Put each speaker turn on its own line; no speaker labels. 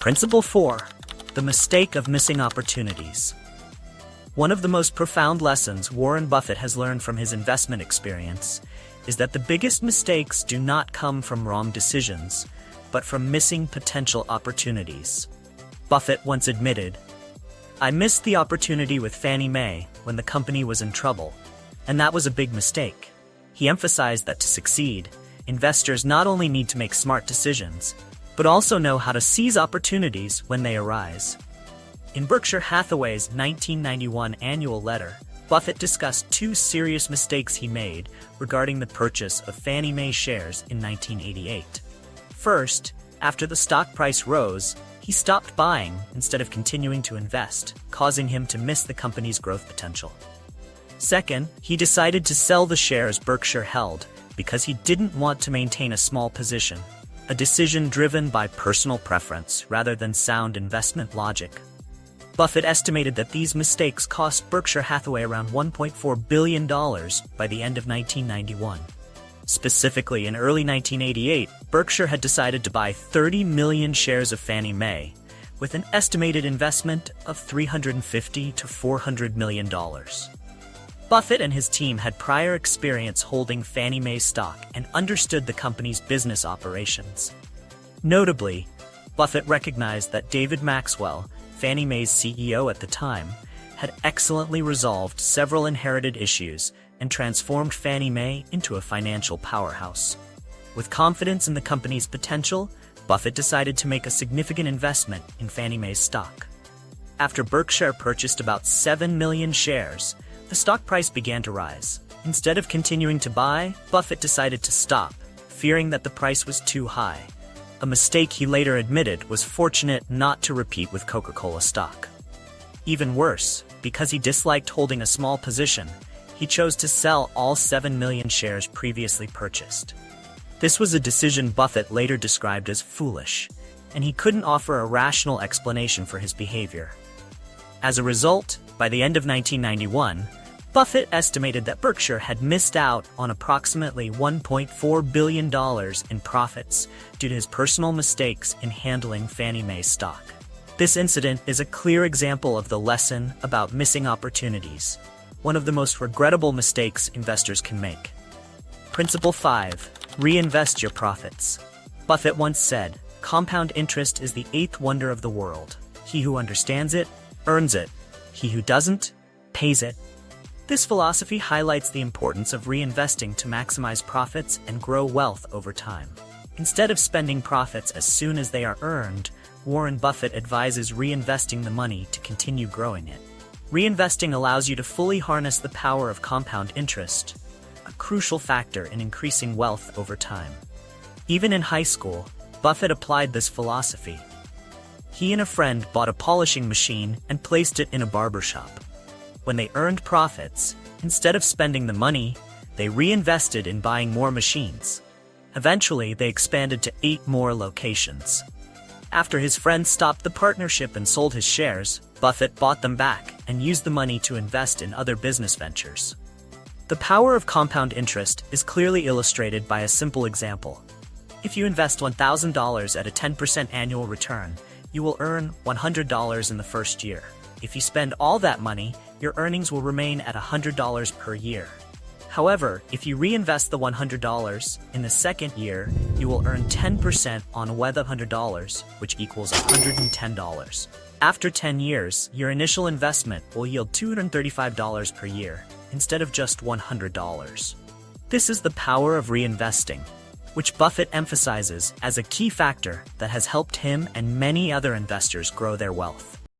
Principle 4. The mistake of missing opportunities. One of the most profound lessons Warren Buffett has learned from his investment experience is that the biggest mistakes do not come from wrong decisions, but from missing potential opportunities. Buffett once admitted, "I missed the opportunity with Fannie Mae when the company was in trouble, and that was a big mistake." He emphasized that to succeed, investors not only need to make smart decisions, but also know how to seize opportunities when they arise. In Berkshire Hathaway's 1991 annual letter, Buffett discussed two serious mistakes he made regarding the purchase of Fannie Mae shares in 1988. First, after the stock price rose, he stopped buying instead of continuing to invest, causing him to miss the company's growth potential. Second, he decided to sell the shares Berkshire held because he didn't want to maintain a small position, a decision driven by personal preference rather than sound investment logic. Buffett estimated that these mistakes cost Berkshire Hathaway around $1.4 billion by the end of 1991. Specifically, in early 1988, Berkshire had decided to buy 30 million shares of Fannie Mae, with an estimated investment of $350 to $400 million. Buffett and his team had prior experience holding Fannie Mae stock and understood the company's business operations. Notably, Buffett recognized that David Maxwell, Fannie Mae's CEO at the time, had excellently resolved several inherited issues and transformed Fannie Mae into a financial powerhouse. With confidence in the company's potential, Buffett decided to make a significant investment in Fannie Mae's stock. After Berkshire purchased about 7 million shares, the stock price began to rise. Instead of continuing to buy, Buffett decided to stop, fearing that the price was too high. A mistake he later admitted was fortunate not to repeat with Coca-Cola stock. Even worse, because he disliked holding a small position, he chose to sell all 7 million shares previously purchased. This was a decision Buffett later described as foolish, and he couldn't offer a rational explanation for his behavior. As a result, by the end of 1991, Buffett estimated that Berkshire had missed out on approximately $1.4 billion in profits due to his personal mistakes in handling Fannie Mae stock. This incident is a clear example of the lesson about missing opportunities, one of the most regrettable mistakes investors can make. Principle 5. Reinvest your profits. Buffett once said, "Compound interest is the eighth wonder of the world. He who understands it, earns it. He who doesn't, pays it." This philosophy highlights the importance of reinvesting to maximize profits and grow wealth over time. Instead of spending profits as soon as they are earned, Warren Buffett advises reinvesting the money to continue growing it. Reinvesting allows you to fully harness the power of compound interest, a crucial factor in increasing wealth over time. Even in high school, Buffett applied this philosophy. He and a friend bought a polishing machine and placed it in a barber shop. When they earned profits, instead of spending the money, they reinvested in buying more machines. Eventually, they expanded to 8 more locations. After his friend stopped the partnership and sold his shares, Buffett bought them back and used the money to invest in other business ventures. The power of compound interest is clearly illustrated by a simple example. If you invest $1,000 at a 10% annual return, you will earn $100 in the first year. If you spend all that money, your earnings will remain at $100 per year. However, if you reinvest the $100 in the second year, you will earn 10% on $100, which equals $110. After 10 years, your initial investment will yield $235 per year, instead of just $100. This is the power of reinvesting, which Buffett emphasizes as a key factor that has helped him and many other investors grow their wealth.